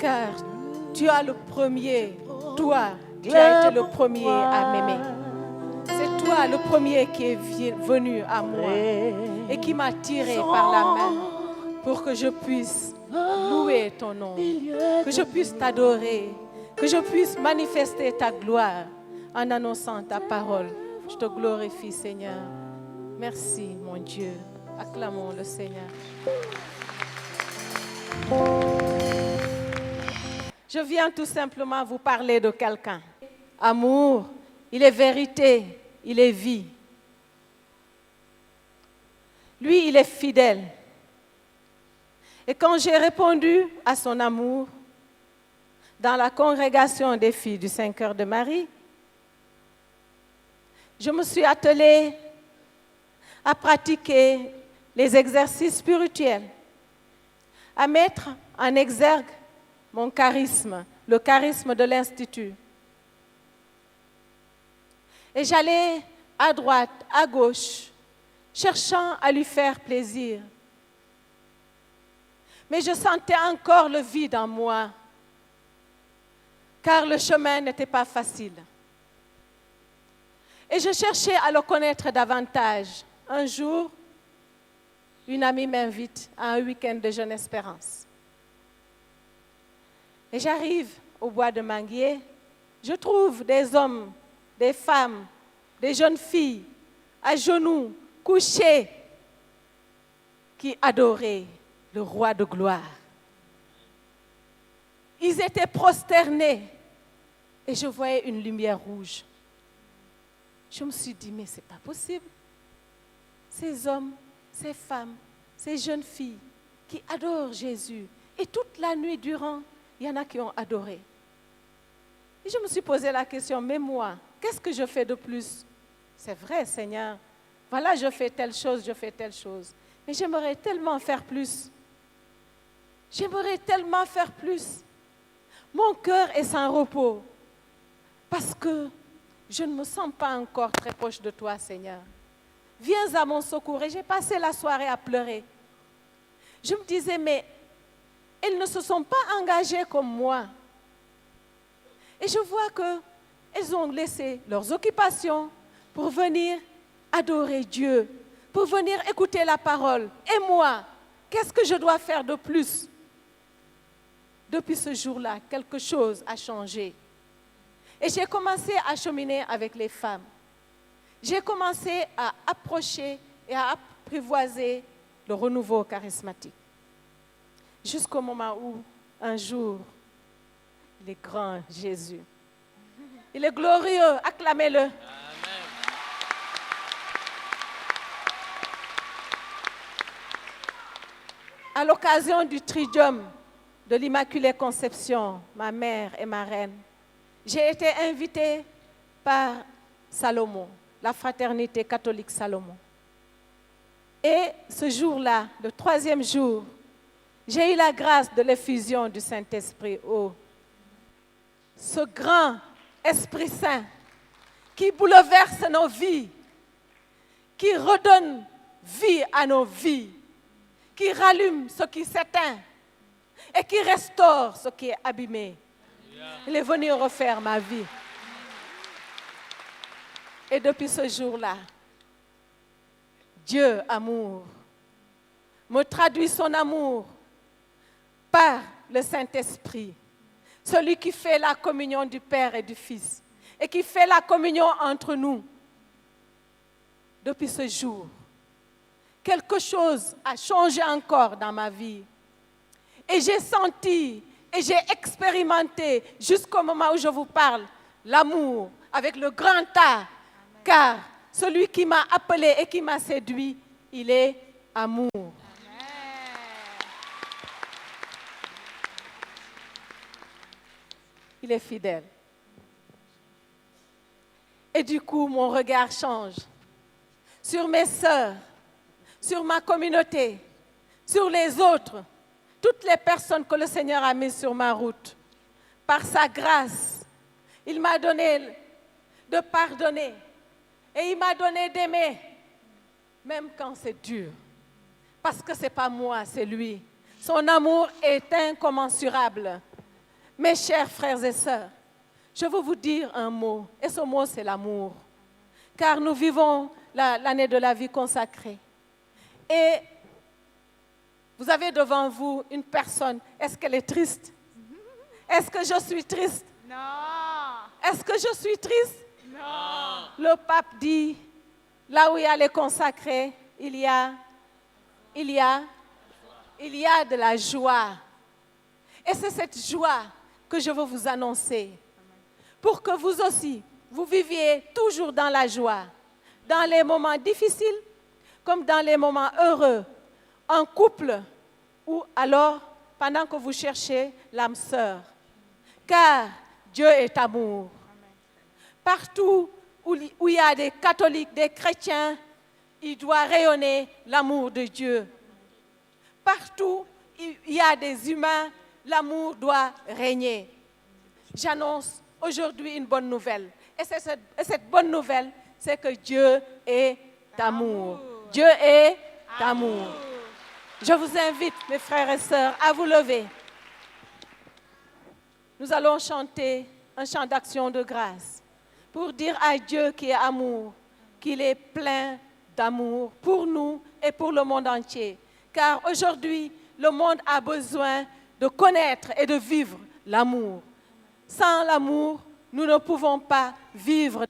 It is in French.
car tu as le premier, toi, tu as été le premier à m'aimer. C'est toi le premier qui est venu à moi et qui m'a tiré par la main pour que je puisse louer ton nom, que je puisse t'adorer, que je puisse manifester ta gloire en annonçant ta parole. Je te glorifie, Seigneur. Merci, mon Dieu. Acclamons le Seigneur. Je viens tout simplement vous parler de quelqu'un. Amour, il est vérité, il est vie. Lui, il est fidèle. Et quand j'ai répondu à son amour dans la congrégation des filles du 5 heures de Marie, je me suis attelée à pratiquer les exercices spirituels, à mettre en exergue mon charisme, le charisme de l'Institut. Et j'allais à droite, à gauche, cherchant à lui faire plaisir. Mais je sentais encore le vide en moi, car le chemin n'était pas facile. Et je cherchais à le connaître davantage. Un jour, une amie m'invite à un week-end de Jeune Espérance. Et j'arrive au bois de Manguier, je trouve des hommes, des femmes, des jeunes filles, à genoux, couchés, qui adoraient le roi de gloire. Ils étaient prosternés et je voyais une lumière rouge. Je me suis dit, mais ce n'est pas possible. Ces hommes, ces femmes, ces jeunes filles qui adorent Jésus. Et toute la nuit durant, il y en a qui ont adoré. Et je me suis posé la question, mais moi, qu'est-ce que je fais de plus? C'est vrai, Seigneur. Voilà, je fais telle chose, je fais telle chose. Mais j'aimerais tellement faire plus. J'aimerais tellement faire plus. Mon cœur est sans repos. Parce que je ne me sens pas encore très proche de toi, Seigneur. Viens à mon secours. Et j'ai passé la soirée à pleurer. Je me disais, mais elles ne se sont pas engagées comme moi. Et je vois qu'elles ont laissé leurs occupations pour venir adorer Dieu, pour venir écouter la parole. Et moi, qu'est-ce que je dois faire de plus? Depuis ce jour-là, quelque chose a changé. Et j'ai commencé à cheminer avec les femmes. J'ai commencé à approcher et à apprivoiser le renouveau charismatique. Jusqu'au moment où, un jour, il est grand, Jésus. Il est glorieux, acclamez-le. Amen. À l'occasion du Triduum de l'Immaculée Conception, ma mère et ma reine, j'ai été invitée par Salomon, la fraternité catholique Salomon. Et ce jour-là, le 3e jour, j'ai eu la grâce de l'effusion du Saint-Esprit. Oh, ce grand Esprit Saint qui bouleverse nos vies, qui redonne vie à nos vies, qui rallume ce qui s'éteint et qui restaure ce qui est abîmé. Il est venu refaire ma vie. Et depuis ce jour-là, Dieu, amour, me traduit son amour par le Saint-Esprit, celui qui fait la communion du Père et du Fils, et qui fait la communion entre nous. Depuis ce jour, quelque chose a changé encore dans ma vie. Et j'ai senti et j'ai expérimenté jusqu'au moment où je vous parle l'amour avec le grand A, car celui qui m'a appelé et qui m'a séduit, il est amour. Il est fidèle. Et du coup, mon regard change sur mes sœurs, sur ma communauté, sur les autres, toutes les personnes que le Seigneur a mises sur ma route. Par sa grâce, il m'a donné de pardonner et il m'a donné d'aimer, même quand c'est dur. Parce que ce n'est pas moi, c'est lui. Son amour est incommensurable. Mes chers frères et sœurs, je veux vous dire un mot, et ce mot c'est l'amour. Car nous vivons l'année de la vie consacrée. Et vous avez devant vous une personne, est-ce qu'elle est triste? Est-ce que je suis triste? Non. Est-ce que je suis triste? Non. Le pape dit, là où il y a les consacrés, il y a de la joie. Et c'est cette joie que je veux vous annoncer. Pour que vous aussi, vous viviez toujours dans la joie. Dans les moments difficiles, comme dans les moments heureux. En couple, ou alors pendant que vous cherchez l'âme sœur. Car Dieu est amour. Partout où il y a des catholiques, des chrétiens, il doit rayonner l'amour de Dieu. Partout où il y a des humains, l'amour doit régner. J'annonce aujourd'hui une bonne nouvelle. Et cette bonne nouvelle, c'est que Dieu est amour. Dieu est amour. Je vous invite, mes frères et sœurs, à vous lever. Nous allons chanter un chant d'action de grâce pour dire à Dieu qui est amour, qu'il est plein d'amour pour nous et pour le monde entier. Car aujourd'hui, le monde a besoin de connaître et de vivre l'amour. Sans l'amour, nous ne pouvons pas vivre.